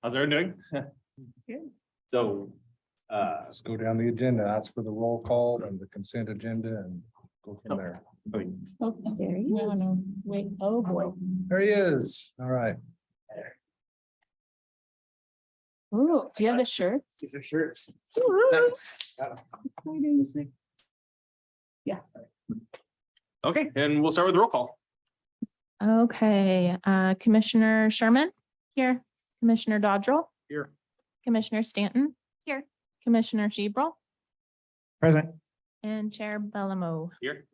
How's everyone doing? Good. So, Let's go down the agenda, ask for the roll call and the consent agenda and go from there. Oh, there he is. No, wait, oh boy. There he is. All right. Ooh, do you have the shirts? these are shirts. Ooh. Nice. Yeah. Okay, and we'll start with the roll call. Okay, Commissioner Sherman? Here. Commissioner Dodrell? Here. Commissioner Stanton? Here. Commissioner Shebrel? Present. And Chair Bellamo. Here.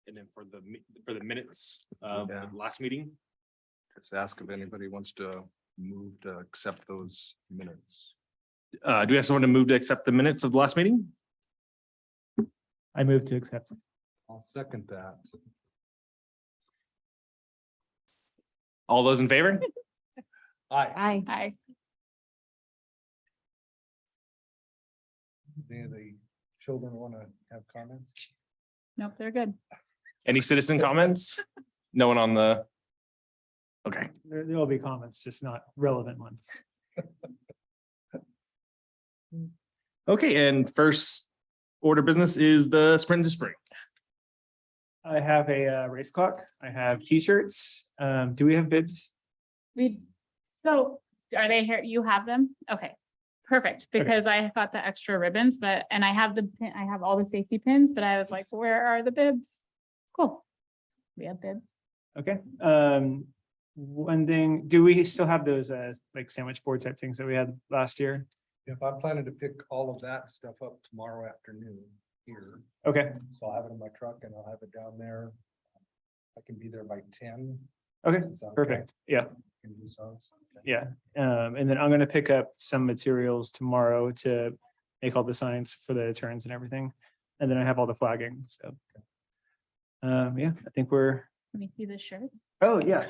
And then for the minutes of Yeah. the last meeting, Just ask if anybody wants to move to accept those minutes. do we have someone to move to accept the minutes of the last meeting? I move to accept. I'll second that. All those in favor? Aye. Aye. Hi. Any of the children want to have comments? Nope, they're good. Any citizen comments? No one on the. Okay, There will be comments, just not relevant ones. okay, and first order of business is the sprint to spring. I have a race clock. I have T-shirts. Do we have bids? So are they here? You have them? Okay, perfect. Okay. Because I got the extra ribbons, and I have I have all the safety pins, but I was like, where are the bibs? Cool. We have bibs. Okay. One thing, do we still have those like sandwich board type things that we had last year? If I'm planning to pick all of that stuff up tomorrow afternoon here, Okay, so I'll have it in my truck and I'll have it down there. I can be there by 10. okay, Is that okay? perfect. Yeah, Can use those. Okay. yeah. And then I'm gonna pick up some materials tomorrow to make all the signs for the turns and everything. And then I have all the flagging, so. Yeah, I think we're, Let me see the shirt. oh, yeah.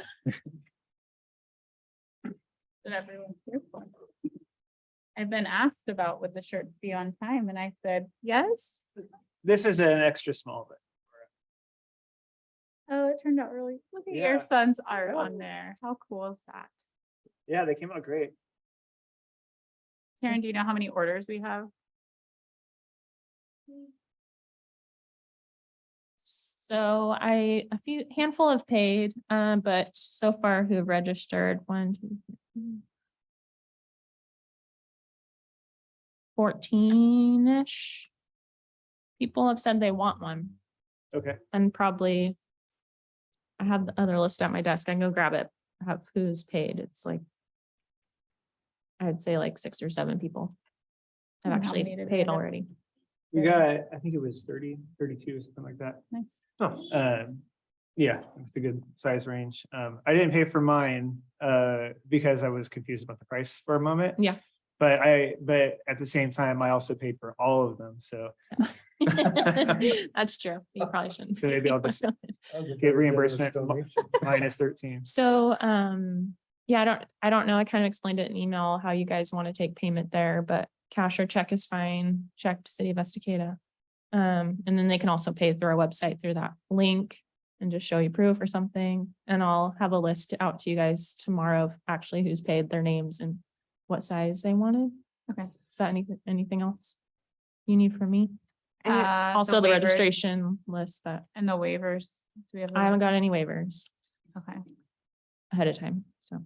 Did everyone hear one? I've been asked about would the shirts be on time, and I said, yes. This is an extra small, but Oh, it turned out really, look at your Yeah. son's art on there. How cool is that? yeah, they came out great. Karen, do you know how many orders we have? So a handful have paid, but so far who have registered 14-ish. People have said they want one Okay, and probably. I have the other list at my desk. I can go grab it. I have who's paid. It's like. I'd say like 6 or 7 people. Have And how actually many did we paid end up- already. we got, I think it was 30, 32, something like that. Nice. Yeah, it's a good size range. I didn't pay for mine because I was confused about the price for a moment. Yeah. But at the same time, I also paid for all of them, so That's true. You probably shouldn't. So maybe I'll just That was a get very reimbursement generous donation. minus 13. So, yeah, I don't know. I kind of explained it in email how you guys want to take payment there, but cash or check is fine. Check to City of Estacada. And then they can also pay through our website through that link and just show you proof or something. And I'll have a list out to you guys tomorrow of actually who's paid, their names and what size they wanted. Okay. Is that anything else you need from me? Uh, Also the waivers registration list that And the waivers. Do we have? I haven't got any waivers Okay, ahead of time. So,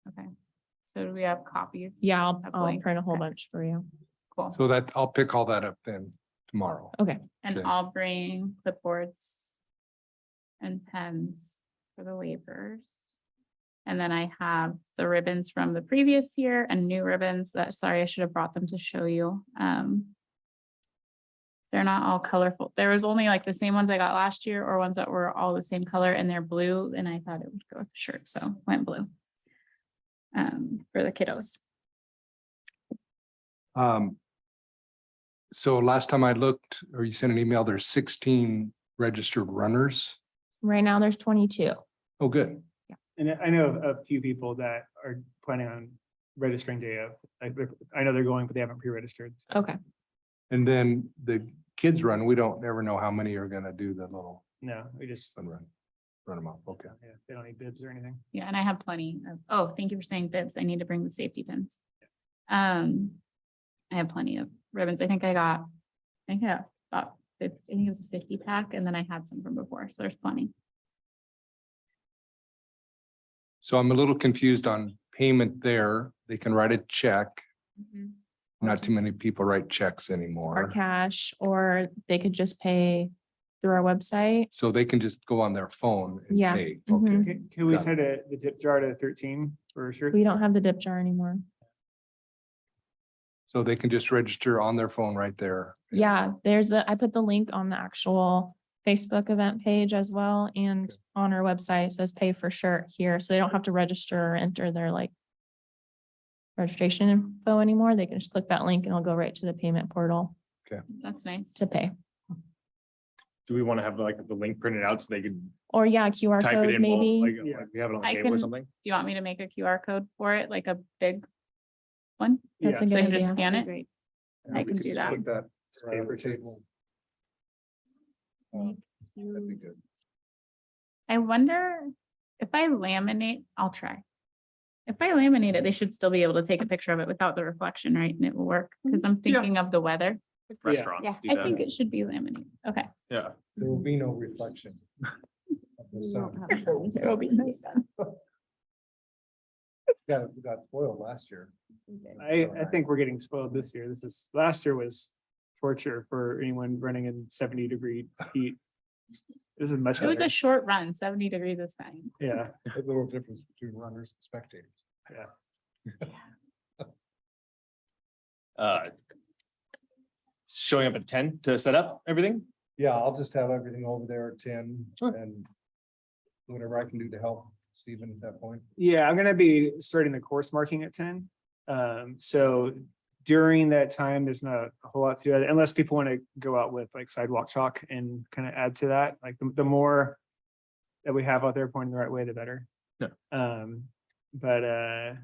okay. So do we have copies? yeah, Of I'll blanks, print a whole okay. bunch for you. Cool. So that, I'll pick all that up then tomorrow. Okay. And Okay. I'll bring clipboards and pens for the waivers. And then I have the ribbons from the previous year and new ribbons that, sorry, I should have brought them to show you. They're not all colorful. There was only like the same ones I got last year or ones that were all the same color and they're blue and I thought it would go with the shirt, so went blue. For the kiddos. So last time I looked, or you sent an email, there's 16 registered runners. Right now there's 22. Oh, good. And I know of a few people that are planning on registering day of, like, I know they're going, but they haven't pre-registered. so. Okay. And then the kids run, we don't ever know how many are gonna do the little No, we just fun run. Run them off, okay. Yeah, they don't need bibs or anything. Yeah, and I have plenty of, oh, thank you for saying bibs. I need to bring the safety pins. I have plenty of ribbons. I think I got about 50, I think it was a 50 pack, and then I had some from before, so there's plenty. So I'm a little confused on payment there. They can write a check. Not too many people write checks Or anymore. cash, or they could just pay through our website. So they can just go on their phone and Yeah. pay. Mhm. Okay. Can we Got set the tip jar to 13 for sure? We don't have the dip jar anymore. So they can just register on their phone right there. Yeah, I put the link on the actual Facebook event page as well, and Okay. on our website it says pay for shirt here, so they don't have to register or enter their like registration info anymore. They can just click that link and it'll go right to the payment portal That's nice. to pay. Do we want to have like the link printed out so they can Or yeah, QR type it code in? maybe. Like we have it on the I table or can- something? Do you want me to make a QR code for it, like a big one? That's a Yeah. So I good can just idea. scan it? Yeah, I we can could do just that. put that around the Paper checks. table. That'd be good. I wonder if I laminate, I'll try. If I laminate it, they should still be able to take a picture of it without the reflection, right? And it will work, because I'm thinking of the weather. Restaurants do I that. think it should be laminated. Okay. Yeah. There will be no reflection. of the sun. There will be no sun. We got spoiled last year. I think we're getting spoiled this year. Last year was torture for anyone running in 70-degree heat. This is much It was better. a short run, 70 degrees is fine. Yeah, A little difference between runners and spectators. Showing up at 10 to set up everything? Yeah, I'll just have everything over there at 10 Sure. and whatever I can do to help Stephen at that point. yeah, I'm gonna be starting the course marking at 10. So during that time, there's not a whole lot to do unless people want to go out with like sidewalk chalk and kind of add to that. Like the more that we have out there pointing the right way, the better. Yeah. But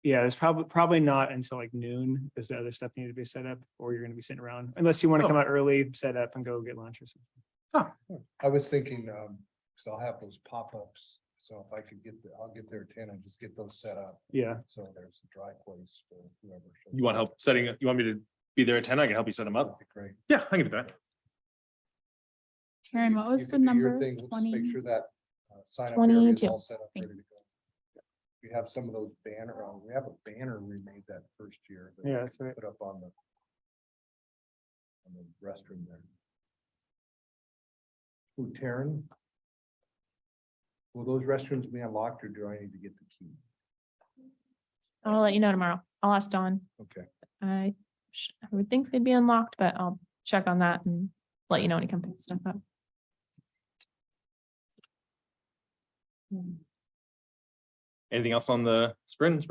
yeah, it's probably not until like noon is the other stuff need to be set up, or you're gonna be sitting around unless you want to come out early, set up and go get lunch or something. I was thinking, so I'll have those pop-ups. So if I could I'll get there at 10 and just get those set up. Yeah, So there's a dry place for whoever. shows You want up. help setting it? You want me to be there at 10? I can help you set them That'd up. be great. Yeah, I can do that. Taryn, You- what was you the can do your number? thing. We'll just 20? make sure that sign up area is 22. all set up, Thank ready to go. We have some of those we have a banner we made that first year. that we Yeah, that's could right. Put up on the restroom there. Ooh, Taryn? Will those restrooms be unlocked or do I need to get the key? I'll let you know tomorrow. I'll ask Dawn. Okay, I would think they'd be unlocked, but I'll check on that and let you know when he comes pick stuff up. Anything else on the spring?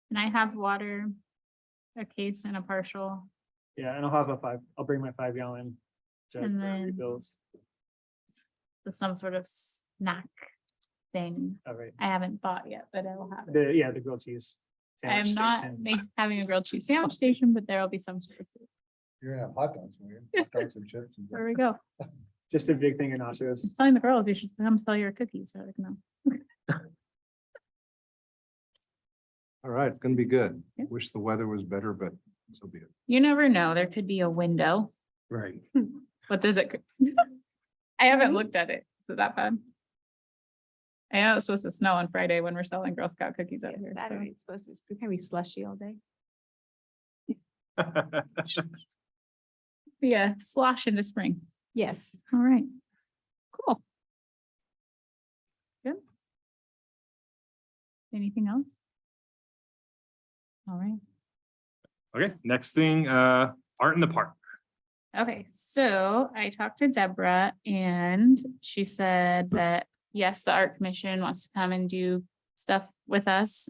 And I have water, a case and a partial, yeah, and I'll bring my 5-gallon jug And for then- refills. with some sort of snack thing. All right, I haven't bought yet, but I will have it. the grilled cheese. I am sandwich not station. having a grilled cheese sandwich station, but there will be some sort of food. you're gonna have hot dogs, will you? Hot dogs and chips. And There we go. Just a big thing of nachos. Just telling the girls, you should come sell your cookies. So like, no. All right, it's gonna be good. Yeah. Wish the weather was better, but so be it. You never know. There could be a window. Right. What does it? I haven't looked at it. Is it that bad? I know it's supposed to snow on Friday when we're selling Girl Scout cookies out here. so- Saturday, it's supposed to be, it's gonna be slushy all day. Yeah, slosh into spring. Yes. All right. Cool. Good. Anything else? All right. Okay, next thing, art in the park. Okay, so I talked to Deborah and she said that, yes, the art commission wants to come and do stuff with us.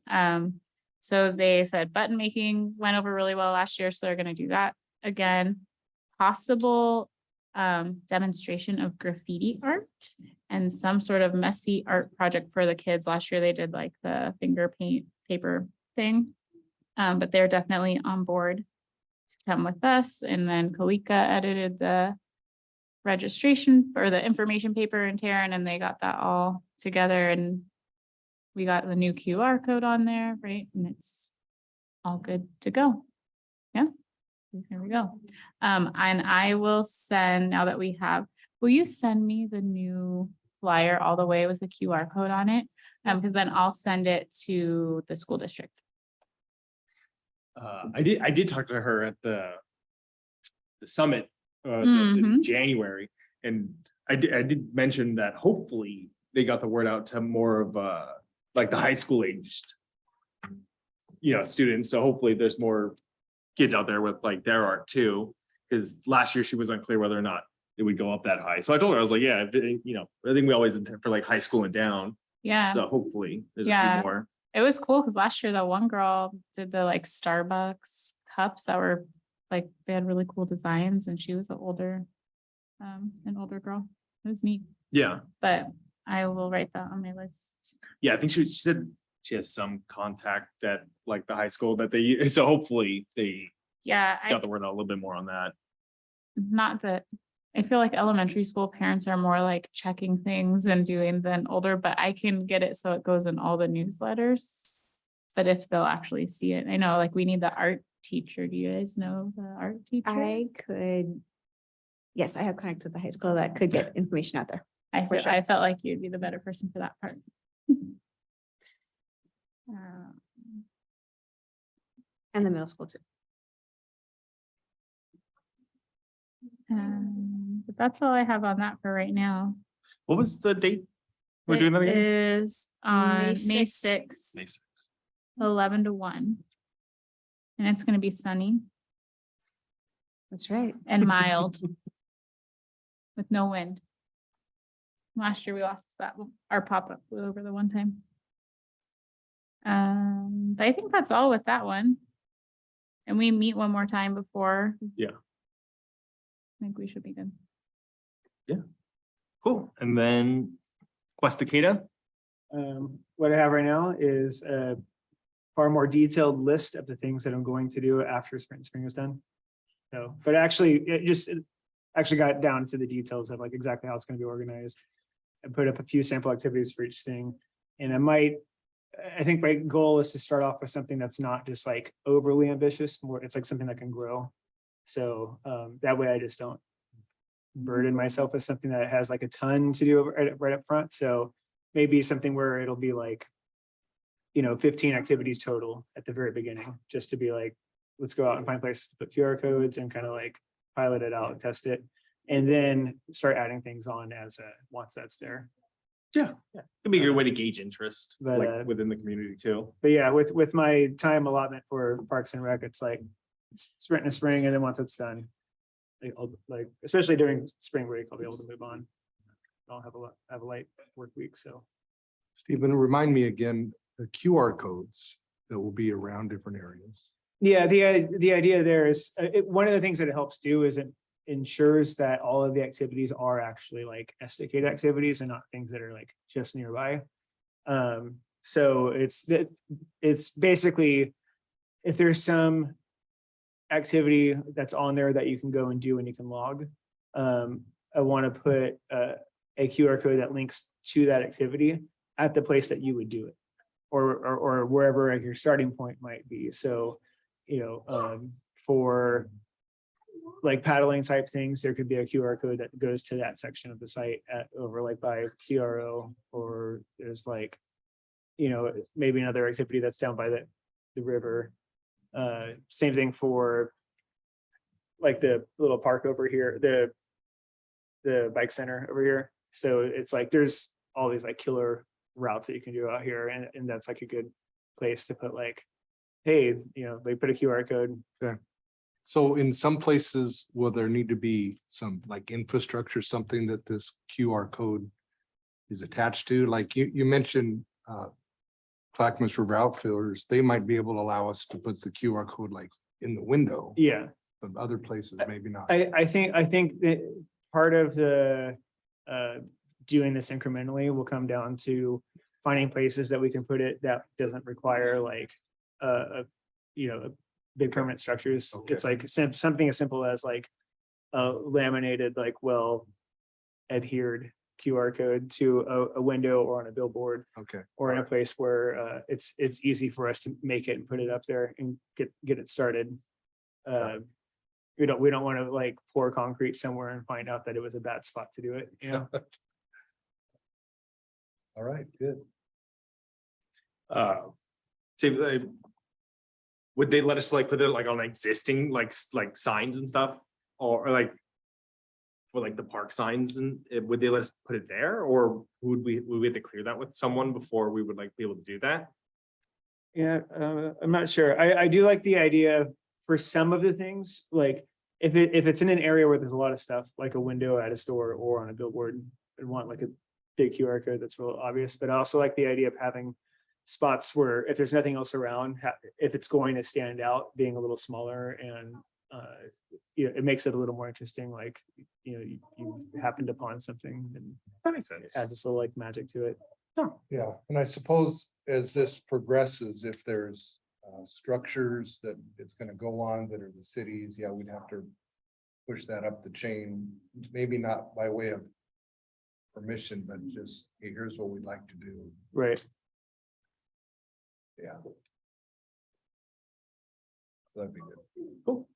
So they said button making went over really well last year, so they're gonna do that again. Possible demonstration of graffiti art and some sort of messy art project for the kids. Last year they did like the finger paint paper thing. But they're definitely on board to come with us. And then Kalika edited the registration or the information paper in Taryn, and they got that all together, and we got the new QR code on there, right? And it's all good to go. Yeah, there we go. And I will send, now that we have, will you send me the new flyer all the way with the QR code on it? Because then I'll send it to the school district. I did talk to her at the summit, Mhm. in January, and I did mention that hopefully they got the word out to more of, like the high school aged, students. So hopefully there's more kids out there with like their art too. Because last year she was unclear whether or not it would go up that high. So I told her, I was like, yeah, I think we always intend for like high school and down. Yeah, So hopefully there's a Yeah. few more. it was cool because last year the one girl did the like Starbucks cups that were like, they had really cool designs, and she was an older girl. It was neat, Yeah. but I will write that on my list. Yeah, I think she said she has some contact at like the high school that they, so hopefully they Yeah, got the word out a little bit more on that. not that, I feel like elementary school parents are more like checking things and doing than older, but I can get it so it goes in all the newsletters. But if they'll actually see it, I know like we need the art teacher. Do you guys know the art teacher? I could. Yes, I have connected to the high school that could get information out there. for sure. I felt like you'd be the better person for that part. Um, And the middle school too. But that's all I have on that for right now. What was the date? We're doing that It again? is on May May 6th. 6th, Nice. 11 to 1. And it's gonna be sunny That's right. and mild. With no wind. Last year we lost that, our pop-up flew over the one time. But I think that's all with that one. And we meet one more time before. Yeah. I think we should be good. Cool. And then Questicata? What I have right now is a far more detailed list of the things that I'm going to do after spring is done. So, but actually, it actually got down to the details of like exactly how it's going to be organized. I put up a few sample activities for each thing. And I think my goal is to start off with something that's not just like overly ambitious, more, it's like something that can grow. So that way I just don't burden myself with something that has like a ton to do right up front. So maybe something where it'll be like, 15 activities total at the very beginning, just to be like, let's go out and find places to put QR codes and kind of like pilot it out and test it. And then start adding things on once that's there. Yeah. It'd be a good way to gauge interest, But, like within the community too. But yeah, with my time allotment for Parks and Rec, it's like it's sprint in the spring, and then once it's done, like especially during spring break, I'll be able to move on. I'll have a light work week, so. Stephen, remind me again, the QR codes that will be around different areas. Yeah, the idea there is, one of the things that it helps do is it ensures that all of the activities are actually like SDK activities and not things that are like just nearby. So it's basically, if there's some activity that's on there that you can go and do and you can log, I want to put a QR code that links to that activity at the place that you would do it, or wherever your starting point might be. So, for like paddling type things, there could be a QR code that goes to that section of the site over like by CRO, or there's like, maybe another activity that's down by the river. Same thing for like the little park over here, the bike center over here. So it's like, there's all these like killer routes that you can do out here. And that's like a good place to put like, hey, they put a QR code. So in some places, will there need to be some like infrastructure, something that this QR code is attached to? Like you mentioned, Clackamas River Outfitters, they might be able to allow us to put the QR code like in the window, Yeah. but other places maybe not. I think that part of the doing this incrementally will come down to finding places that we can put it that doesn't require like a big permanent structures. Okay. It's like something as simple as like laminated, like well adhered QR code to a window or on a billboard Okay. or in a place where it's easy for us to make it and put it up there and get it started. We don't want to like pour concrete somewhere and find out that it was a bad spot to do it, you know? All right, good. So would they let us like put it like on existing like signs and stuff, or like for like the park signs, and would they let us put it there, or would we have to clear that with someone before we would like be able to do that? Yeah, I'm not sure. I do like the idea for some of the things, like if it's in an area where there's a lot of stuff, like a window at a store or on a billboard, I'd want like a big QR code that's real obvious, but I also like the idea of having spots where if there's nothing else around, if it's going to stand out, being a little smaller and it makes it a little more interesting, like, you happened upon something and That makes sense. adds this little like magic to it. Yeah, and I suppose as this progresses, if there's structures that it's gonna go on that are the cities, yeah, we'd have to push that up the chain, maybe not by way of permission, but just, hey, here's what we'd like to do. Right. Yeah. That'd be good. Cool.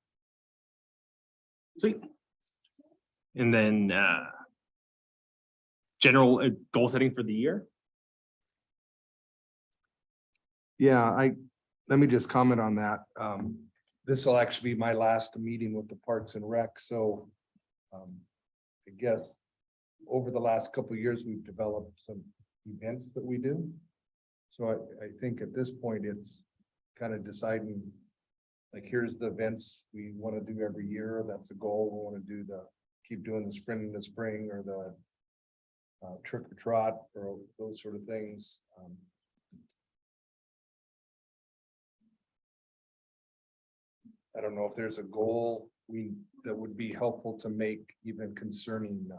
Sweet. And then general goal setting for the year. Yeah, let me just comment on that. This will actually be my last meeting with the Parks and Rec, so I guess over the last couple of years, we've developed some events that we do. So I think at this point, it's kind of deciding, like, here's the events we want to do every year. That's a goal. We want to do keep doing the sprint in the spring or the trick or trot or those sort of things. I don't know if there's a goal that would be helpful to make even concerning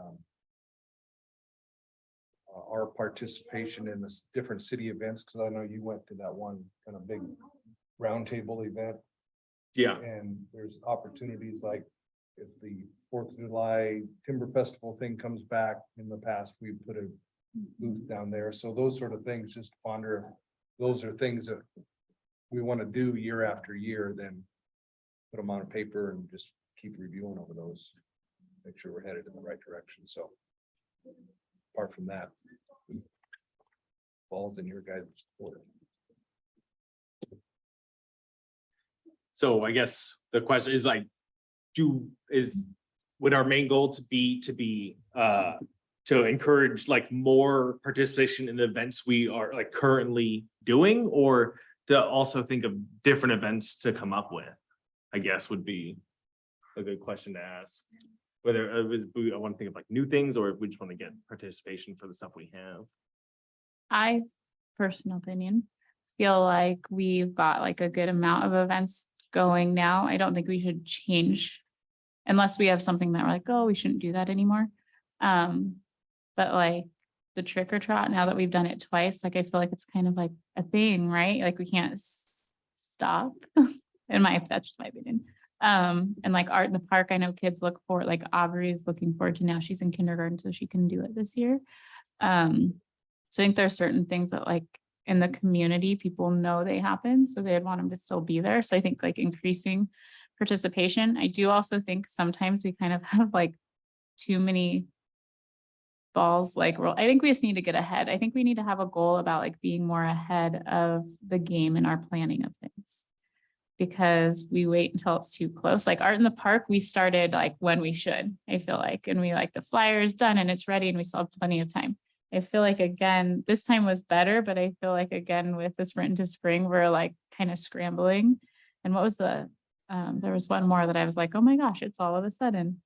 our participation in this different city events, because I know you went to that one kind of big roundtable event. Yeah. And there's opportunities like if the 4th of July Timber Festival thing comes back, in the past, we put a booth down there. So those sort of things, just ponder, those are things that we want to do year after year, then put them on paper and just keep reviewing over those. Make sure we're headed in the right direction. So apart from that, falls in your guys' order. So I guess the question is like, would our main goal to be to encourage like more participation in events we are like currently doing, or to also think of different events to come up with, I guess would be a good question to ask. Whether I want to think of like new things, or if we just want to get participation for the stuff we have. I, personal opinion, feel like we've got like a good amount of events going now. I don't think we should change unless we have something that we're like, oh, we shouldn't do that anymore. But like the trick or trot, now that we've done it twice, like I feel like it's kind of like a thing, right? Like we can't stop. That's just my opinion. And like art in the park, I know kids look for, like Aubrey is looking forward to, now she's in kindergarten, so she can do it this year. So I think there's certain things that like in the community, people know they happen, so they'd want them to still be there. So I think like increasing participation. I do also think sometimes we kind of have like too many balls like roll. I think we just need to get ahead. I think we need to have a goal about like being more ahead of the game in our planning of things, because we wait until it's too close. Like art in the park, we started like when we should, I feel like, and we like the flyer is done and it's ready and we still have plenty of time. I feel like again, this time was better, but I feel like again, with this sprint into spring, we're like kind of scrambling. And what was there was one more that I was like, oh my gosh, it's all of a sudden.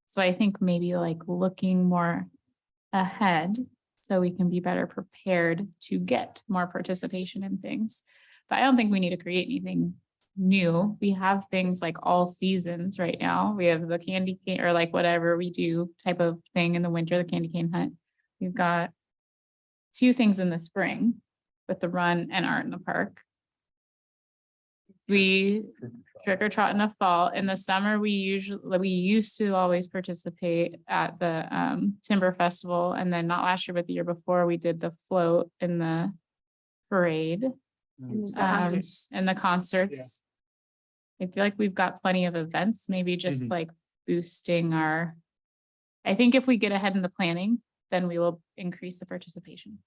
So I think maybe like looking more ahead so we can be better prepared to get more participation in things. But I don't think we need to create anything new. We have things like all seasons right now. We have the candy cane, or like whatever we do type of thing in the winter, the candy cane hunt. We've got 2 things in the spring with the run and art in the park. trick or trot in the fall. In the summer, we used to always participate at the Timber Festival, and then not last year, but the year before, we did the float in the parade. And there's the Um, concerts. and the concerts. I feel like we've got plenty of events, maybe just Mhm. like boosting our. I think if we get ahead in the planning, then we will increase the participation.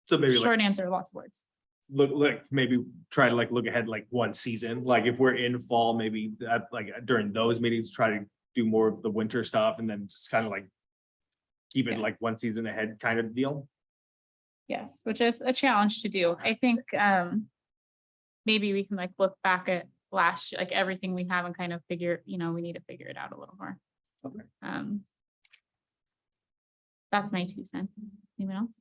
So maybe like Short answer, lots of words. look, maybe try to like look ahead like one season, like if we're in fall, maybe like during those meetings, try to do more of the winter stuff and then just kind of like. Keep it Yeah. like one season ahead kind of deal. Yes, which is a challenge to do. I think maybe we can like look back at like everything we have and kind of figure, we need to figure it out a little more. Okay. That's my 2 cents. Anyone else?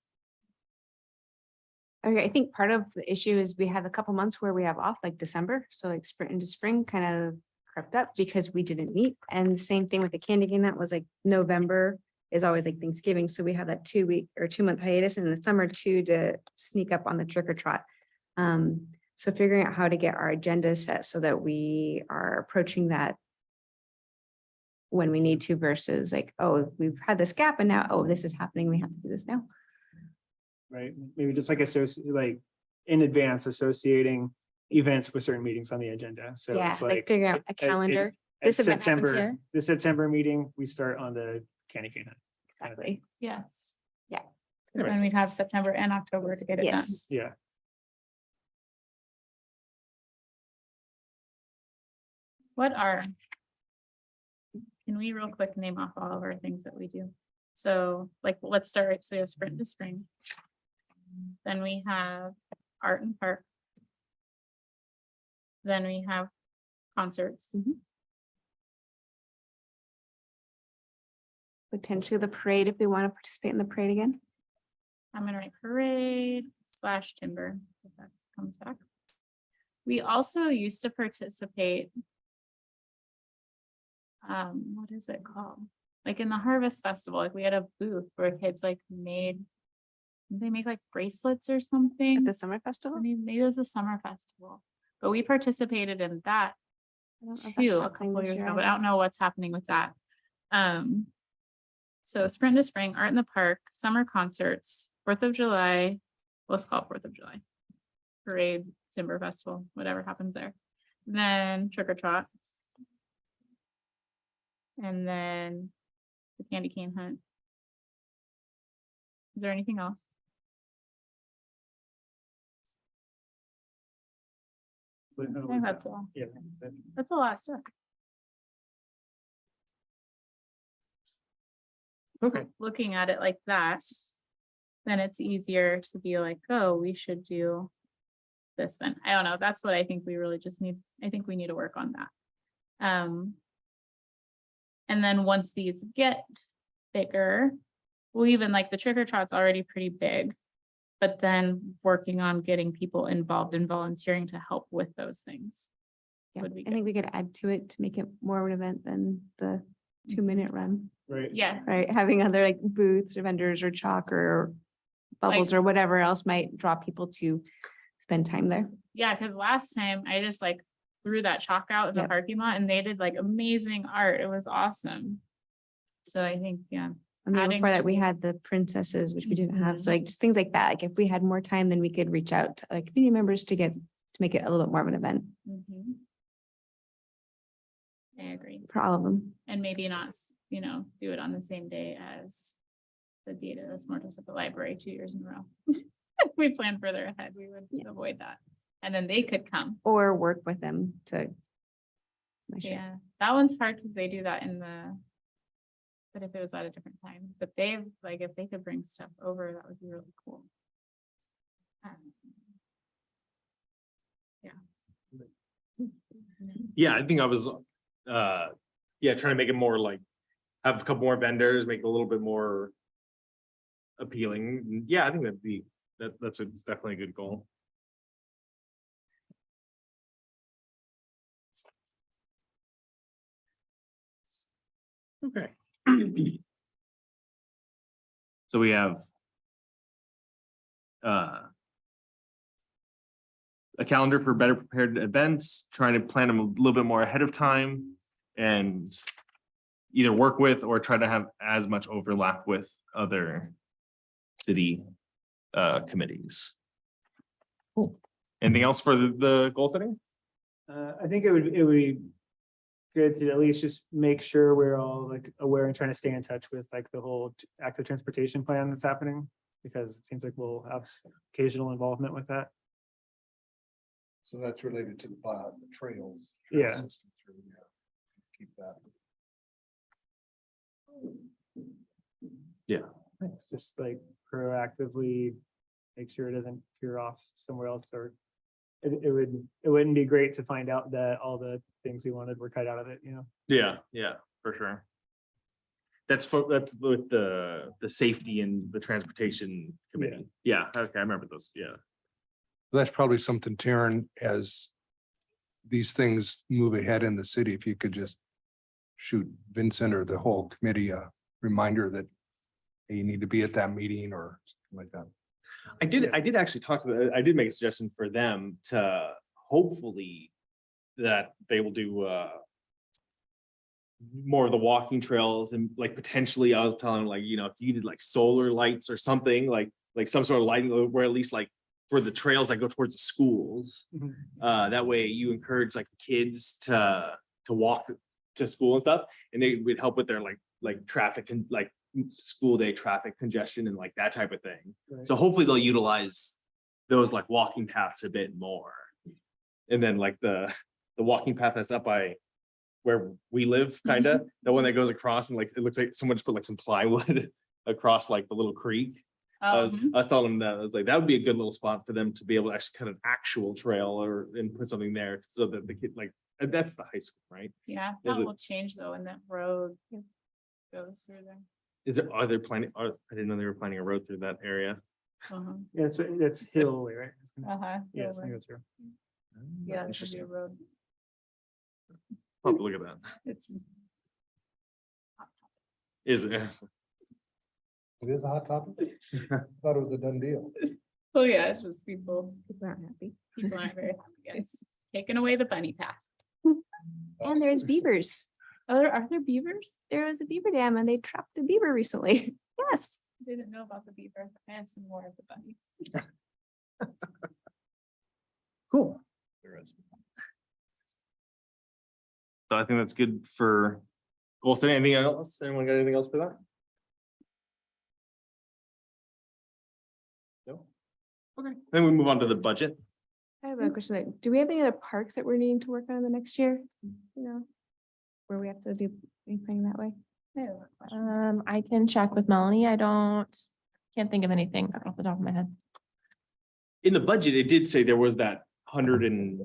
Okay, I think part of the issue is we have a couple months where we have off, like December, so like spring into spring kind of crept up because we didn't meet. And same thing with the candy game, that was like November is always like Thanksgiving, so we have that 2-week or 2-month hiatus in the summer too to sneak up on the trick or trot. So figuring out how to get our agenda set so that we are approaching that when we need to versus like, oh, we've had this gap and now, oh, this is happening, we have to do this now. Right, maybe just like like in advance associating events with certain meetings on the agenda, so Yeah, it's like like. figuring out a calendar. This event happens here. The September meeting, we start on the candy cane hunt. Exactly. Yes. Yeah. 'Cause then we'd have September and October to get it done. Yes. Yeah, What are? Can we real quick name off all of our things that we do? So like, let's start, so we have sprint to spring. Then we have art and park. Then we have concerts. Potentially the parade if we want to participate in the parade again. I'm gonna write parade / timber, if that comes back. We also used to participate. What is it called? Like in the Harvest Festival, like we had a booth where kids like they make like bracelets or At something. the summer festival. Maybe it was a summer festival, but we participated in that I don't know if that's too a happening couple this years year ago, but I either. don't know what's happening with that. So sprint to spring, art in the park, summer concerts, 4th of July, let's call it 4th of July. Parade, Timber Festival, whatever happens there. Then trick or trot. And then the candy cane hunt. Is there anything else? I think that's all. yeah. That's a lot of stuff. So Okay. looking at it like that, then it's easier to be like, oh, we should do this then. I don't know. That's what I think we really just need. I think we need to work on that. And then once these get bigger, well, even like the trick or trot's already pretty big. But then working on getting people involved and volunteering to help with those things. Yeah, would be I think we could add to it to make it more of an event than the 2-minute run, Right. Yeah, right? Having other like booths or vendors or chalk or bubbles or whatever else might draw people to spend time there. yeah, because last time I just like threw that chalk out in the Yep. parking lot and they did like amazing art. It was awesome. So I think, yeah, I mean, Adding before that, we to- had the princesses, which we didn't have. So Mhm. like just things like that. Like if we had more time, then we could reach out to like community members to make it a little bit more of an event mhm. I agree. for all of them. And maybe not, do it on the same day as the data that's more just at the library 2 years in a row. If we plan further ahead, we would avoid that. And then they could come. Or work with them to. make sure. Yeah, that one's hard because they do that but if it was at a different time, but they've, like, if they could bring stuff over, that would be really cool. Yeah, I think I was, trying to make it more like, have a couple more vendors, make it a little bit more appealing. Yeah, I think that's definitely a good goal. Okay. So we have a calendar for better prepared events, trying to plan them a little bit more ahead of time and either work with or try to have as much overlap with other city committees. Cool. Anything else for the goal setting? I think it would be good to at least just make sure we're all like aware and trying to stay in touch with like the whole active transportation plan that's happening. Because it seems like we'll have occasional involvement with that. So that's related to the trails. Yeah. system through, yeah. Keep that. It's just like proactively make sure it doesn't veer off somewhere else or it wouldn't be great to find out that all the things we wanted were cut out of it, you know? Yeah, for sure. That's with the safety and the transportation committee. Yeah, okay, I remember those, yeah. That's probably something, Taryn, as these things move ahead in the city, if you could just shoot Vincent or the whole committee a reminder that hey, you need to be at that meeting or something like that. I did actually talk to I did make a suggestion for them to hopefully that they will do more of the walking trails and like potentially I was telling them like, you know, if you did like solar lights or something like some sort of lighting where at least like for the trails that go towards the schools. Mhm. That way you encourage like kids to walk to school and stuff and they would help with their like traffic and like school day traffic congestion and like that type of thing. Right. So hopefully they'll utilize those like walking paths a bit more. And then like the walking path that's up by where we live, kind of, the one that goes across and like, it looks like someone just put like some plywood across like the little creek. I was telling them that, I was like, that would be a good little spot for them to be able to actually cut an actual trail and put something there so that the kid like, and that's the high school, right? Yeah, Is that it- will change though, and that road goes through there. Are they planning, I didn't know they were planning a road through that area. Uh-huh. Yeah, that's Hillway, right? Uh-huh. Yeah, it's Yeah, gonna go through. yeah, it should be Interesting. a road. I'll have to look at that. It's. Is it? It is a hot topic. Thought it was a done deal. Oh, yeah, it's just people Aren't happy. aren't very happy, guys. Taking away the bunny path. And there's beavers. Are there beavers? There was a beaver dam and they trapped a beaver recently. Yes. Didn't know about the beaver. I have some more of the bunnies. Cool. So I think that's good for goal setting. Anything else? Anyone got anything else for that? No? Okay, then we move on to the budget. I have a question. Like, do we have any other parks that we're needing to work on in the next year? You know, where we have to do anything that way? I have a question. I can check with Melanie. Can't think of anything off the top of my head. In the budget, it did say there was that 100 and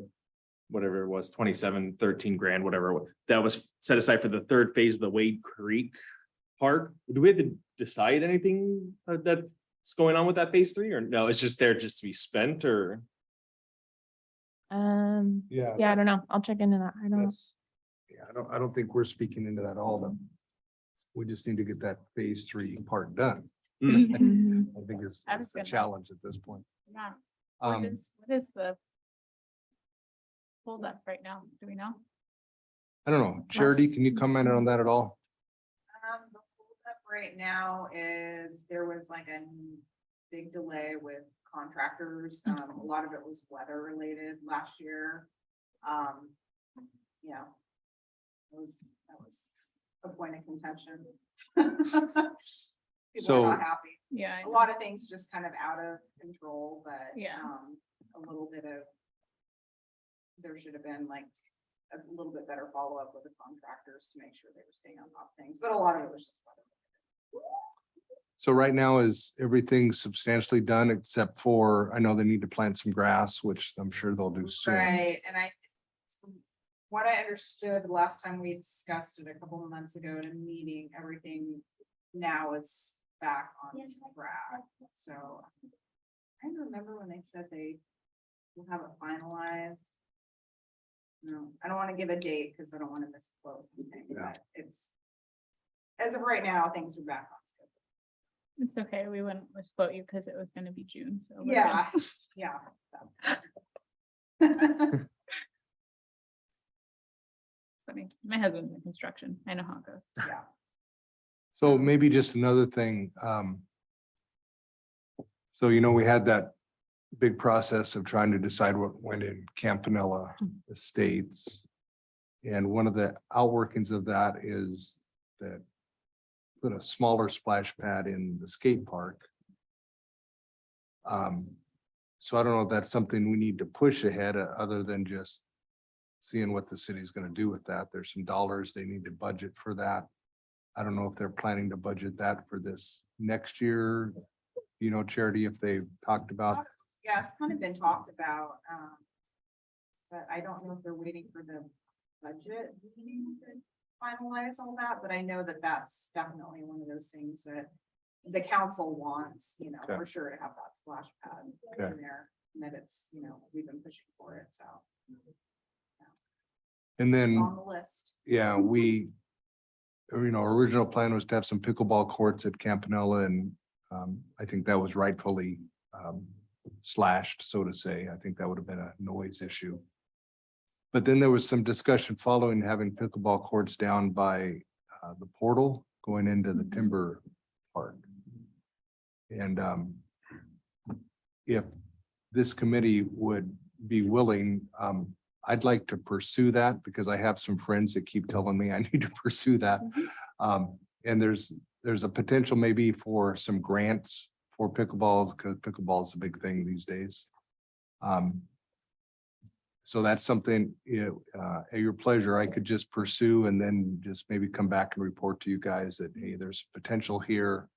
whatever it was, 13 grand, whatever, it was, that was set aside for the third phase of the Wade Creek Park. Do we have to decide anything that's going on with that phase 3 or no, it's just there just to be spent or? Yeah. Yeah, I don't know. I'll check into that. I don't. That's- Yeah, I don't think we're speaking into that at all. Though. We just need to get that phase 3 part done. Mhm. I think is I was the gonna- challenge at this point. Yeah, Um, what is the hold up right now? Do we know? I don't know. Charity, can you comment on that at all? The holdup right now is there was like a big delay with contractors. A lot of it was weather related last year. Yeah. That was a point of contention. People So- are not happy. Yeah. I A know. lot of things just kind of out of control, but Yeah. a little bit of. There should have been like a little bit better follow-up with the contractors to make sure they were staying on top of things, but a lot of it was just weather. So right now is everything substantially done except for, I know they need to plant some grass, which I'm sure they'll do soon. Right, and what I understood last time we discussed it a couple of months ago at a meeting, everything now is back on track, so. I don't remember when they said they will have it finalized. No, I don't want to give a date because I don't want to misquote something, Yeah. but it's. As of right now, things are back on schedule. It's okay. We wouldn't misquote you because it was gonna be June, so. we're good. Yeah, yeah. Funny. My husband's in construction. I know how it goes. Yeah. So maybe just another thing, so we had that big process of trying to decide what went in Campanella Estates. And one of the outworkings of that is that put a smaller splash pad in the skate park. So I don't know if that's something we need to push ahead, other than just seeing what the city's gonna do with that. There's some dollars they need to budget for that. I don't know if they're planning to budget that for this next year. Charity, if they've talked about, Yeah, it's kind of been talked about, but I don't know if they're waiting for the budget meeting to finalize all that, but I know that that's definitely one of those things that the council wants, Okay. for sure to have that splash pad Okay. in there, and that it's, we've been pushing for it, so and it's then, on the list. yeah, original plan was to have some pickleball courts at Campanella, and I think that was rightfully slashed, so to say. I think that would have been a noise issue. But then there was some discussion following having pickleball courts down by the portal going into the timber park. And if this committee would be willing, I'd like to pursue that, because I have some friends that keep telling me I need to pursue that. And there's a potential maybe for some grants for pickleball, because pickleball is a big thing these days. So that's something, at your pleasure, I could just pursue, and then just maybe come back and report to you guys that, hey, there's potential here.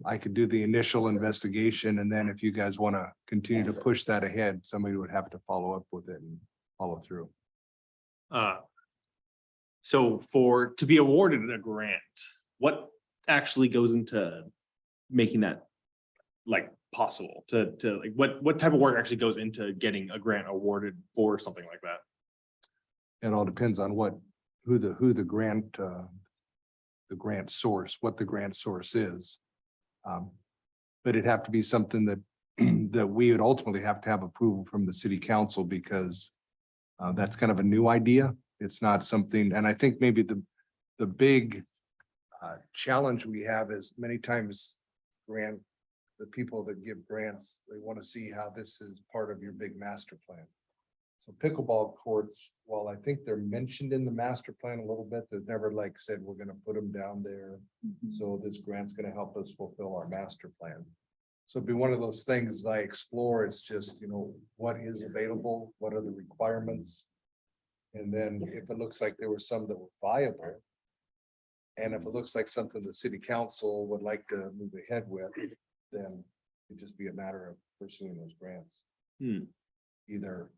I could do the initial investigation, and then if you guys want to continue to push that ahead, somebody would have to follow up with it and follow through. So to be awarded a grant, what actually goes into making that like possible to like, what type of work actually goes into getting a grant awarded for something like that? It all depends on who the grant source, what the grant source is. But it'd have to be something that that we would ultimately have to have approval from the city council, because that's kind of a new idea. It's not something, and I think maybe the big challenge we have is many times the people that give grants, they want to see how this is part of your big master plan. So pickleball courts, while I think they're mentioned in the master plan a little bit, they've never like said, we're gonna put them down there. So this grant's gonna help us fulfill our master plan. So it'd be one of those things I explore. It's just, what is available, what are the requirements? And then if it looks like there were some that were viable, and if it looks like something the city council would like to move ahead with, then it'd just be a matter of pursuing those grants. Either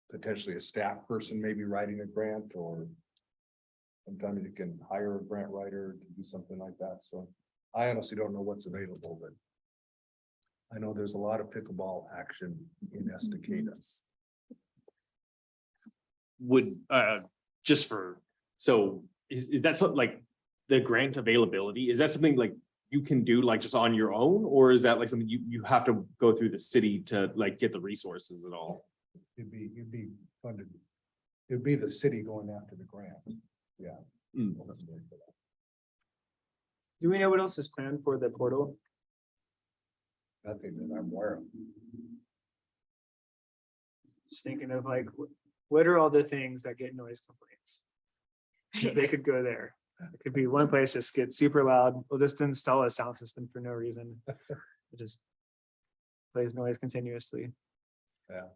potentially a staff person maybe writing a grant, or sometimes you can hire a grant writer to do something like that. So I honestly don't know what's available, but I know there's a lot of pickleball action in Estacada. Would so is that something like the grant availability? Is that something like you can do like just on your own, or is that like something you have to go through the city to like get the resources and all? You'd be funded. It'd be the city going after the grant. Yeah. Do we know what else is planned for the portal? Nothing that I'm aware of. Just thinking of like, what are all the things that get noise complaints? 'Cause they could go there. It could be one place just get super loud. We'll just install a sound system for no reason. It just plays noise continuously. Yeah.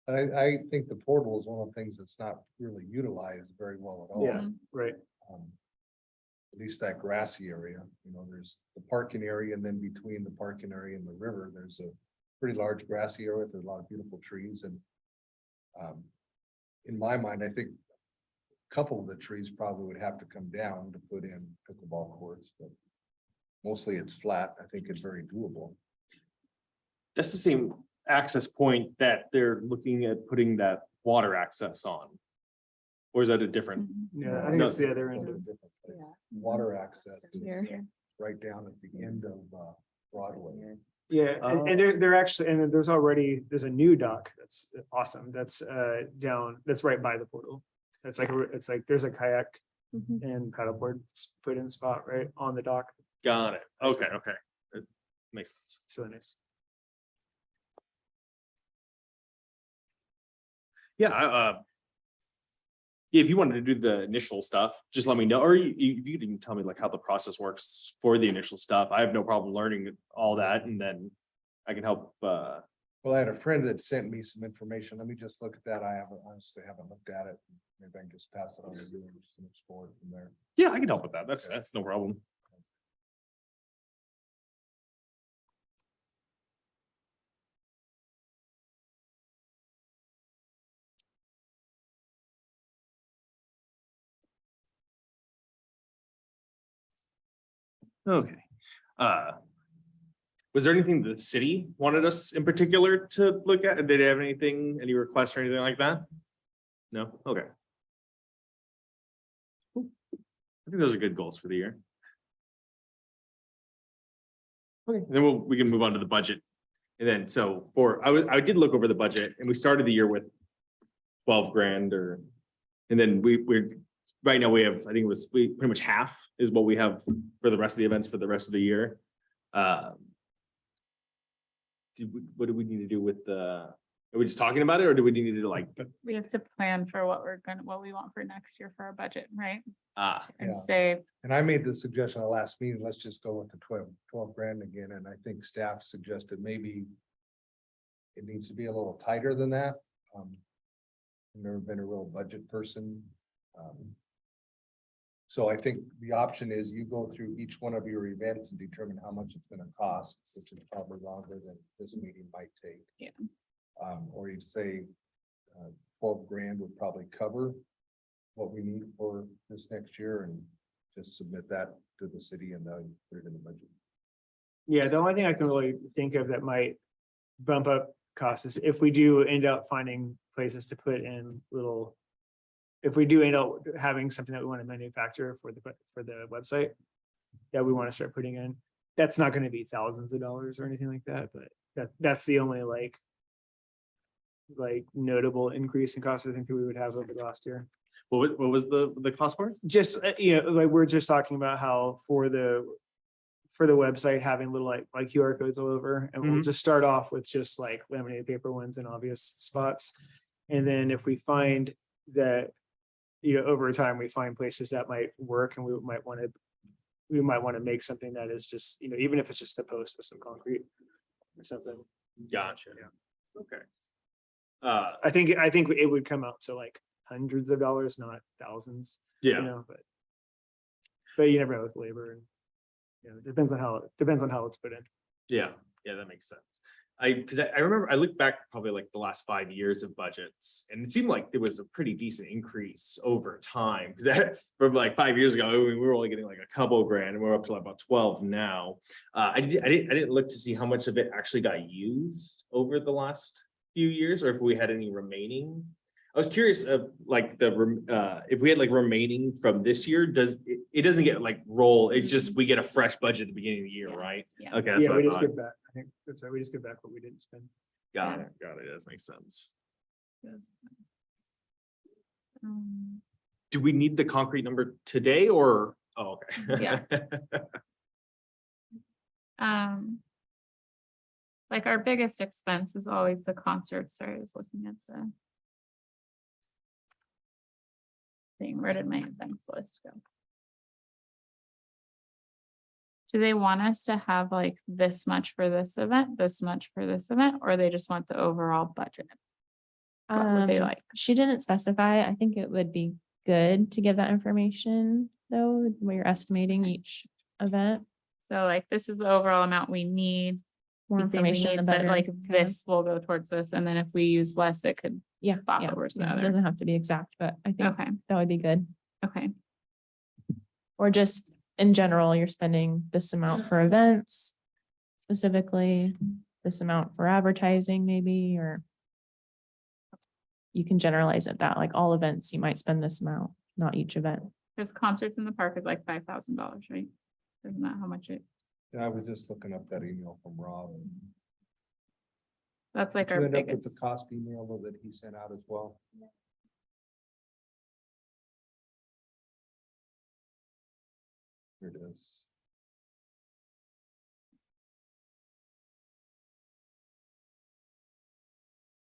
I think the portal is one of the things that's not really utilized very well at all. Yeah, right. At least that grassy area, there's the parking area, and then between the parking area and the river, there's a pretty large grassy area. There's a lot of beautiful trees, and in my mind, I think a couple of the trees probably would have to come down to put in pickleball courts, but mostly it's flat. I think it's very doable. That's the same access point that they're looking at putting that water access on. Or is that a different? Yeah, I think it's the other end of Water access is Here. right down at the end of Broadway. Yeah, and they're actually, and then there's a new dock that's awesome. That's that's right by the portal. It's like, it's like, there's a kayak Mhm. and paddleboard put in spot right on the dock. Got it. Okay, okay. It makes sense. It's really nice. Yeah, if you wanted to do the initial stuff, just let me know, or you could even tell me like how the process works for the initial stuff. I have no problem learning all that, and then I can help. Well, I had a friend that sent me some information. Let me just look at that. I honestly haven't looked at it. Maybe I can just pass it on to you and just explore it from there. Yeah, I can help with that. That's no problem. Okay. Was there anything the city wanted us in particular to look at? Did they have anything, any requests or anything like that? No? Okay. Cool. I think those are good goals for the year. Okay, then we can move on to the budget. And then, so I did look over the budget and we started the year with 12 grand and then we're, right now we have, I think we pretty much half is what we have for the rest of the events for the rest of the year. What do we need to do with are we just talking about it or do we need to like, We have to plan for what we want for next year for our budget, right? And Yeah. say, And I made the suggestion at the last meeting, let's just go with the 12 grand again, and I think staff suggested maybe it needs to be a little tighter than that. I've never been a real budget person. So I think the option is you go through each one of your events and determine how much it's gonna cost, which is probably longer than this meeting might take. Yeah. Or you'd say 12 grand would probably cover what we need for this next year and just submit that to the city and then put it in the budget. Yeah, the only thing I can really think of that might bump up costs is if we do end up finding places to put in little. If we do end up having something that we want to manufacture for the website. That we want to start putting in, that's not going to be thousands of dollars or anything like that, but that's the only like notable increase in cost I think that we would have over the last year. what was the cost for it? Just, like, we're just talking about how for the website, having little like QR codes all over, and we'll just start off with just like laminated paper ones in obvious spots. And then if we find that, over time, we find places that might work and we might want to make something that is just, even if it's just a post with some concrete or something. Gotcha. Okay. I think it would come out to like hundreds of dollars, not thousands. Yeah. But you never know with labor and, it depends on how it's put in. Yeah, that makes sense. Because I remember I looked back probably like the last 5 years of budgets and it seemed like there was a pretty decent increase over time. Because that from like 5 years ago, we were only getting like a couple grand and we're up to like about 12 now. I didn't look to see how much of it actually got used over the last few years or if we had any remaining. I was curious of like if we had like remaining from this year, it doesn't get like roll, it's just we get a fresh budget at the beginning of the year, right? Yeah. Okay, that's Yeah, what we I just thought. give back. I think that's right. We just give back what we didn't spend. Got it, that does make sense. Do we need the concrete number today or, oh, okay. Yeah. Like our biggest expense is always the concerts. Sorry, I was looking at the thing. Where did my events list go? Do they want us to have like this much for this event, this much for this event, or they just want the overall budget? What would they like? She didn't specify. I think it would be good to give that information though, where you're estimating each event. So like, this is the overall amount we need. More we think we information, the need, but, better. like Yeah. this will go towards this, and then if we use less, it could Yeah. pop yeah, over to the yeah, It other. doesn't have to be exact, but I think Okay, that would be good. okay. Or just in general, you're spending this amount for events. Specifically, this amount for advertising maybe, or. You can generalize it that like all events, you might spend this amount, not each event. Because concerts in the park is like $5,000, right? Isn't that how much it? Yeah, I was just looking up that email from Rob. That's like Did you our end up with biggest. the cost email that he sent out as well? Here it is.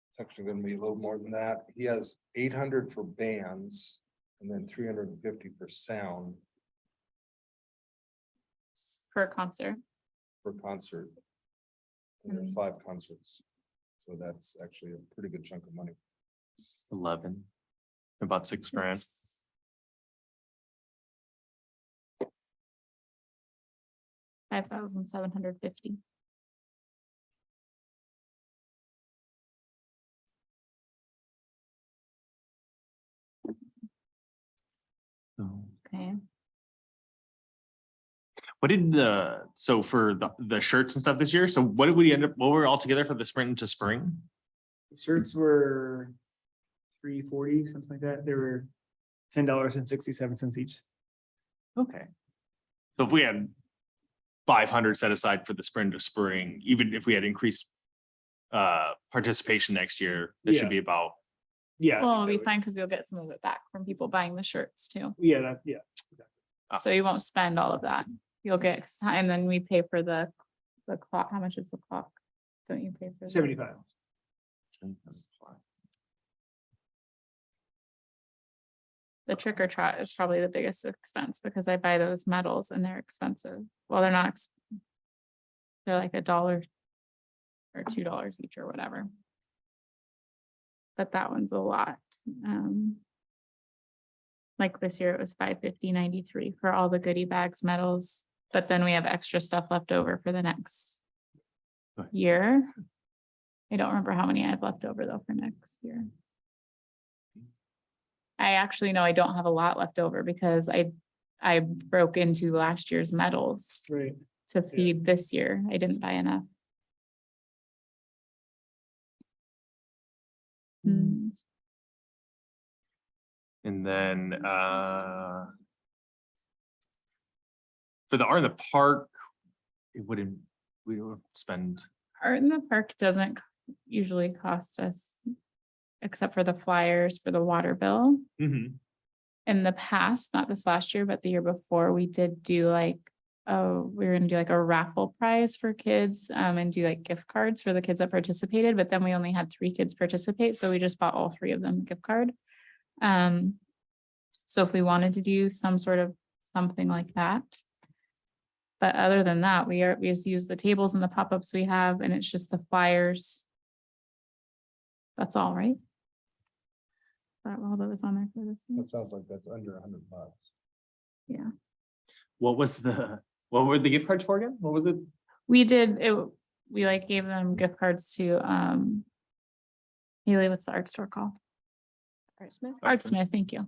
It's actually gonna be a little more than that. He has 800 for bands and then 350 for sound For a concert. per concert. And there's 5 concerts. So that's actually a pretty good chunk of money. 11, about 6 grand. $5,750. Okay. What did so for the shirts and stuff this year, so what did we end up, what were all together for the sprint into spring? Shirts were $3.40, something like that. They were $10.67 each. Okay. So if we had 500 set aside for the sprint to spring, even if we had increased participation next year, that Yeah. should be about, Yeah. I Well, think it'll that be would- fine because you'll get some of it back from people buying the shirts too. Yeah, yeah. So you won't spend all of that. You'll get, and then we pay for the clock. How much is the clock? Don't you pay for? the- 75. The trick or treat is probably the biggest expense because I buy those medals and they're expensive. Well, they're not. They're like $1 or $2 each or whatever. But that one's a lot. Like this year it was $550.93 for all the goodie bags, medals, but then we have extra stuff left over for the next Right. year. I don't remember how many I have left over though for next year. I actually know I don't have a lot left over because I broke into last year's medals Right. to feed this year. I didn't buy enough. Mm, and then for the art in the park, it wouldn't, we would spend, Art in the park doesn't usually cost us, except for the flyers for the water bill. Mhm. In the past, not this last year, but the year before, we did do like, oh, we were gonna do like a raffle prize for kids, and do like gift cards for the kids that participated, but then we only had 3 kids participate, so we just bought all 3 of them a gift card. So if we wanted to do some sort of something like that. But other than that, we just use the tables and the pop-ups we have, and it's just the flyers. That's all, right? That all that was on there for this year? That sounds like that's under $100. Yeah. what were the gift cards for again? What was it? We did it, we like gave them gift cards to Haley, what's the art store called? Artsmith, thank you.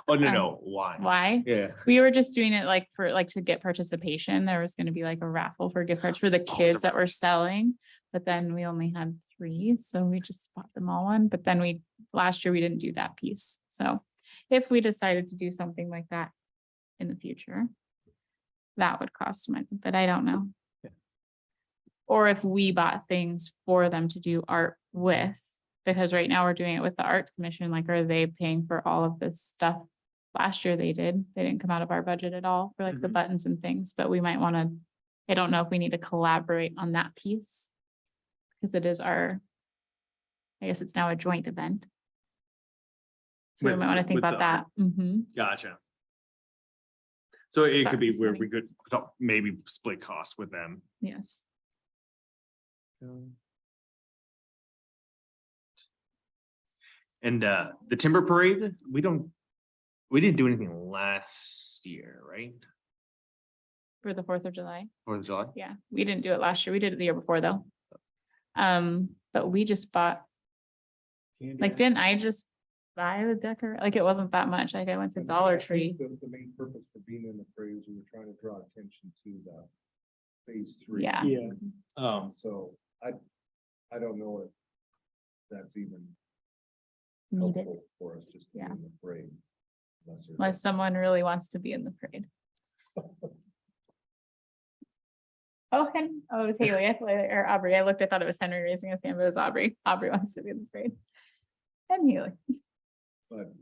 Oh, no, Um, no, why? Why? Yeah. We were just doing it like for like to get participation. There was gonna be like a raffle for gift cards for the kids that were selling. But then we only had 3, so we just bought them all one. But then last year we didn't do that piece. So if we decided to do something like that in the future, that would cost money, but I don't know. Or if we bought things for them to do art with, because right now we're doing it with the Arts Commission, like, are they paying for all of this stuff? Last year they did. They didn't come out of our budget at all for like the Mhm. buttons and things, but we might want to, I don't know if we need to collaborate on that piece. Because it is I guess it's now a joint event. So we With- might want to think with the about that. Mhm. Gotcha. So it could be Sorry, where sorry. we could maybe split costs with them. Yes. And the timber parade, we didn't do anything last year, right? For the 4th of July. 4th of July? Yeah, we didn't do it last year. We did it the year before though. But we just bought, like, didn't I just buy the decor? Like, it wasn't that much. Like, I went to And Dollar I think Tree. The main purpose for being in the parade is we were trying to draw attention to the phase 3. Yeah. Yeah. So I don't know if that's even Needed, helpful for us just to be Yeah. in the parade. Unless there's- unless someone really wants to be in the parade. Oh, oh, it was Haley, or Aubrey. I looked, I thought it was Henry raising his hand, but it was Aubrey. Aubrey wants to be in the parade. And Haley. But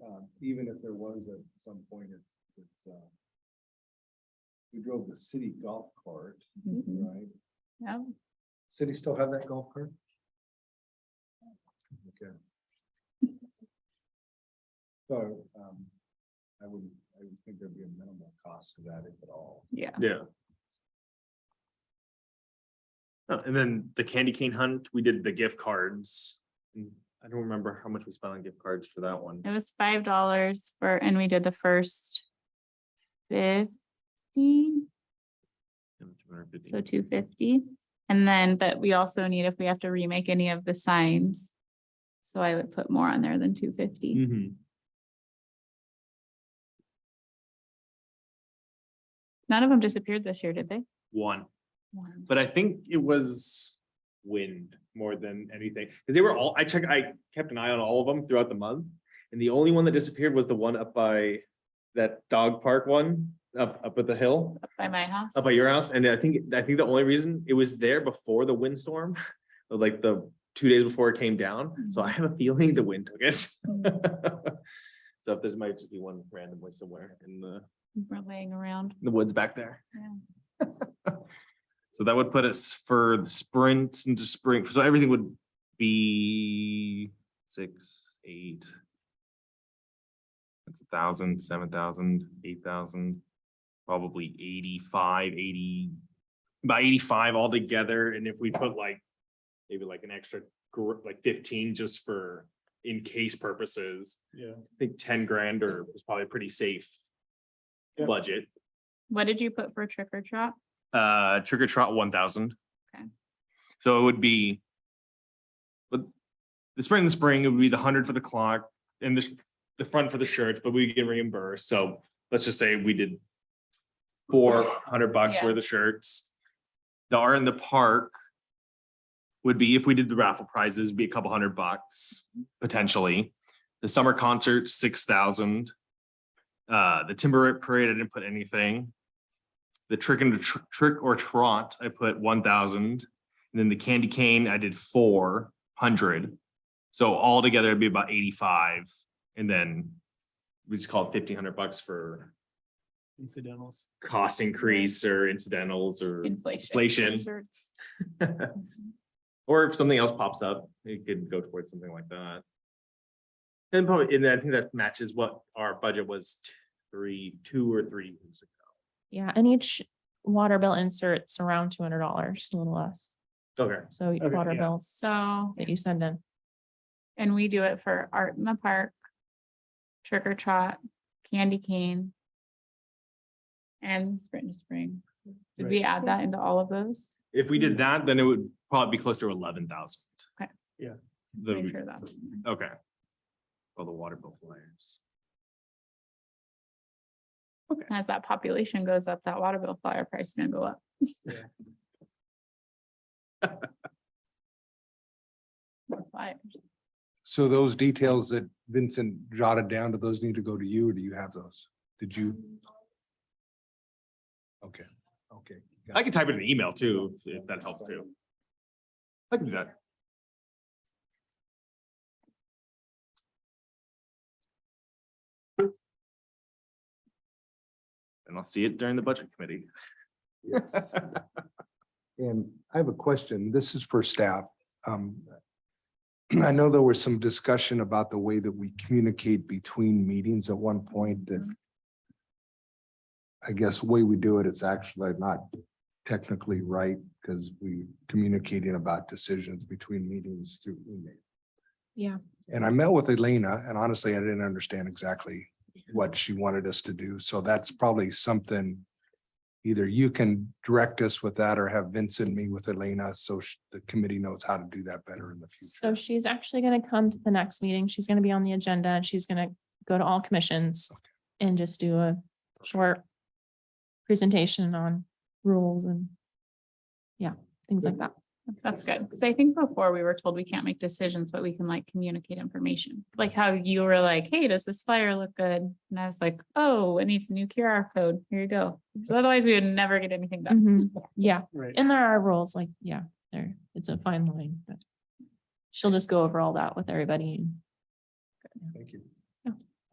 even if there was at some point, we drove the city golf cart, Mhm. right? Yeah, City still have that golf cart? Okay. So I would think there'd be a minimal cost to that if at all. yeah. Yeah. Oh, and then the candy cane hunt, we did the gift cards. I don't remember how much we spent on gift cards for that one. It was $5 for, and we did the first 50, so 250. And then, but we also need, if we have to remake any of the signs. So I would put more on there than 250. Mhm. None of them disappeared this year, did they? One, One. but I think it was wind more than anything, because they were all, I kept an eye on all of them throughout the month. And the only one that disappeared was the one up by that dog park one, up at the hill, Up by my house. up by your house. And I think the only reason it was there before the windstorm, like the 2 days before it came down. So I have a feeling the wind took it. So if there might just be one randomly somewhere in We're laying around. the woods back there. Yeah. So that would put us for the sprint into spring. So everything would be 6, 8. That's 1,000, 7,000, 8,000, probably 85, 80, about 85 altogether. And if we put like, maybe like an extra, like 15 just for in case purposes, Yeah. I think 10 grand or was probably a pretty safe Yeah. budget. What did you put for trick or trot? Trick or trot 1,000. Okay. So it would be. But the spring, it would be the 100 for the clock and the front for the shirts, but we get reimbursed. So let's just say we did $400 Yeah. worth of shirts. The art in the park would be, if we did the raffle prizes, be a couple $100 potentially. The summer concert, 6,000. The timber parade, I didn't put anything. The trick or trot, I put 1,000. And then the candy cane, I did 400. So altogether it'd be about 85. And then we just call it $1,500 for Incidentals. cost increase or incidentals or Inflation. inflation. Concerts. Or if something else pops up, it could go towards something like that. And probably, and I think that matches what our budget was 2 or 3 years ago. Yeah, and each water bill insert's around $200, a little less. Okay. So Okay, water yeah. bills So, that you send in. and we do it for art in the park, trick or trot, candy cane, and sprint to spring. Did we add that into all of those? If we did that, then it would probably be close to 11,000. Okay. Yeah. Make sure that's in there. Okay. All the water bill flyers. As that population goes up, that water bill flyer price is gonna go up. More flyers. So those details that Vincent jotted down, do those need to go to you or do you have those? Did you? Okay, okay. got I it. could type it in an email too, if that helps too. I can do that. And I'll see it during the budget committee. Yes. And I have a question. This is for staff. I know there was some discussion about the way that we communicate between meetings at one point that I guess the way we do it is actually not technically right because we communicating about decisions between meetings through email. Yeah. And I met with Elena and honestly, I didn't understand exactly what she wanted us to do. So that's probably something either you can direct us with that or have Vincent meet with Elena so the committee knows how to do that better in the So future. she's actually gonna come to the next meeting. She's gonna be on the agenda and she's gonna go to all commissions and just do a short presentation on rules and things like that. That's good, because I think before we were told we can't make decisions, but we can like communicate information. Like how you were like, hey, does this flyer look good? And I was like, oh, it needs a new QR code. Here you go. So otherwise we would never get anything done. Mhm. Yeah, Right. and there are rules, like, yeah, it's a fine line, but she'll just go over all that with everybody. And Thank you.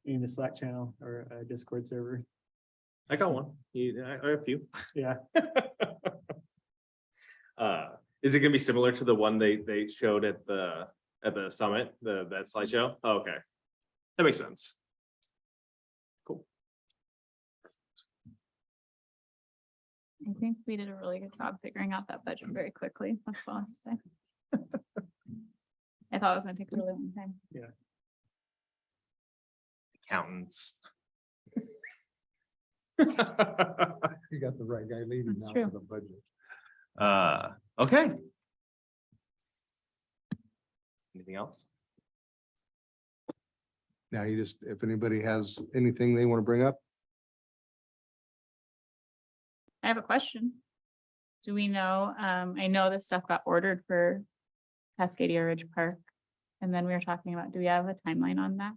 In the Slack channel or a Discord server. I got one. I have a few. Yeah. Is it gonna be similar to the one they showed at the summit, that slideshow? Oh, okay. That makes sense. Cool. I think we did a really good job figuring out that budget very quickly. That's all I'm saying. I thought it was gonna take a really long time. Accountants. You got the right guy leading That's now true. for the budget. Okay. Anything else? Now you just, if anybody has anything they want to bring up, I have a question. Do we know, I know this stuff got ordered for Cascadia Ridge Park. And then we were talking about, do we have a timeline on that?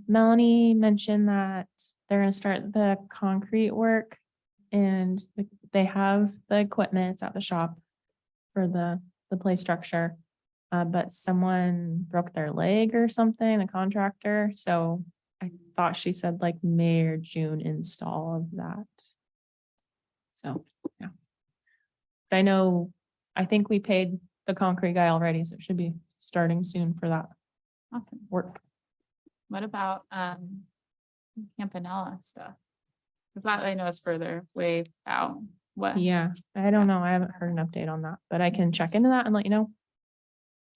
Melanie mentioned that they're gonna start the concrete work and they have the equipment, it's at the shop for the play structure. But someone broke their leg or something, the contractor, so I thought she said like May or June install of that. So, yeah. But I know, I think we paid the concrete guy already, so it should be starting soon for that Awesome. work. What about, Campanella stuff? Cause that I know is further way out. What? Yeah, I don't know, I haven't heard an update on that, but I can check into that and let you know.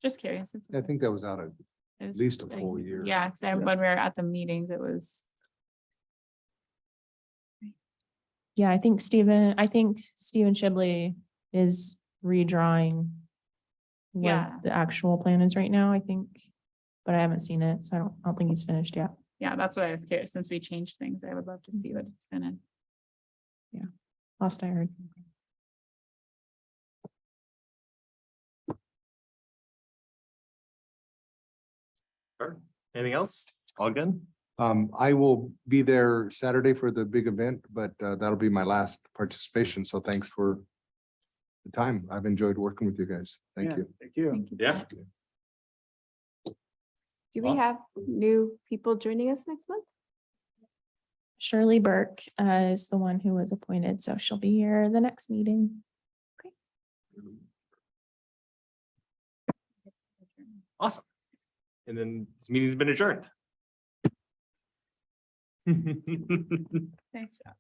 Just curious. I think that was out of It was least a like- full year. Yeah, cause when we were at the meetings, it was, Yeah, I think Stephen Shibley is redrawing what Yeah. the actual plan is right now, I think. But I haven't seen it, so I don't think he's finished yet. yeah, that's what I was curious. Since we changed things, I would love to see what it's gonna. Last I heard. Sure. Anything else? All good? I will be there Saturday for the big event, but that'll be my last participation. So thanks for the time. I've enjoyed working with you guys. Thank Yeah, you. Thank you. Thank you. Yeah. Do we Awesome. have new people joining us next month? Shirley Burke is the one who was appointed, so she'll be here the next meeting. Awesome. And then this meeting's been adjourned. Thanks, Jeff.